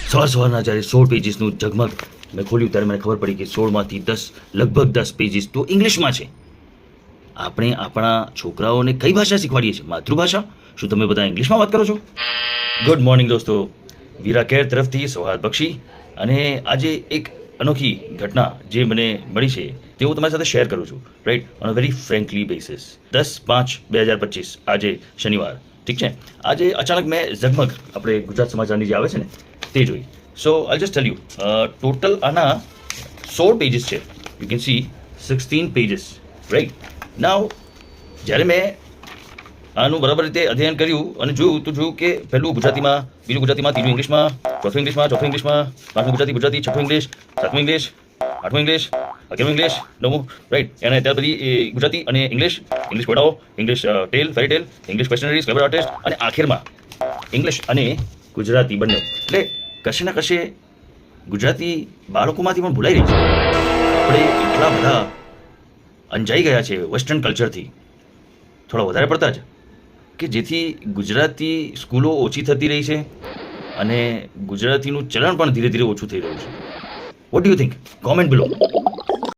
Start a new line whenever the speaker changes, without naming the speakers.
સવારના જ્યારે 16 પેજીસનું ઝગમગ મેં ખોલ્યું ત્યારે મને ખબર પડી કે 16માંથી 10 લગભગ 10 પેજીસ તો ઇંગ્લિશમાં છે. આપણે આપણા છોકરાઓને કઈ ભાષા શીખવાડીએ છીએ? માતૃભાષા? શું તમે બધા ઇંગ્લિશમાં વાત કરો છો? ગુડ મોર્નિંગ દોસ્તો, વીરા કેર તરફથી સૌહાર્દ બક્ષી. અને આજે એક અનોખી ઘટના જે મને મળી છે તે હું તમારી સાથે શેર કરું છું, right, on a very frankly basis. 10/5/2025 આજે શનિવાર, ઠીક છે. આજે અચાનક મેં ઝગમગ આપણે ગુજરાત સમાચારની જે આવે છે ને તે જોઈ. So I just tell you, total આના 16 પેજીસ છે. You can see 16 pages, right. Now જ્યારે મેં આનું બરાબર રીતે અધ્યયન કર્યું અને જોયું કે પહેલું ગુજરાતીમાં, બીજું ગુજરાતીમાં, ત્રીજું ઇંગ્લિશમાં, ચોથું ઇંગ્લિશમાં, પાંચમું ગુજરાતી, છઠ્ઠું ઇંગ્લિશ, સાતમું ઇંગ્લિશ, આઠમું ઇંગ્લિશ, 11મું ઇંગ્લિશ, 9મું, રાઈટ. અને ત્યાર પછી ગુજરાતી અને ઇંગ્લિશ કોડાઓ, ઇંગ્લિશ ટેલ, ફેરી ટેલ, ઇંગ્લિશ ક્વેશ્ચનરીઝ, ક્લેવર આર્ટિસ્ટ, અને આખિરમાં ઇંગ્લિશ અને ગુજરાતી બંને. એટલે કશે ને કશે ગુજરાતી બાળકોમાંથી પણ ભૂલાઈ રહી છે. આપણે એટલા બધા અંજાઈ ગયા છે વેસ્ટર્ન કલ્ચરથી, થોડા વધારે પડતા જ, કે જેથી ગુજરાતી સ્કૂલો ઓછી થતી રહી છે અને ગુજરાતીનું ચલણ પણ ધીરે ધીરે ઓછું થઈ રહ્યું છે. What do you think? Comment below.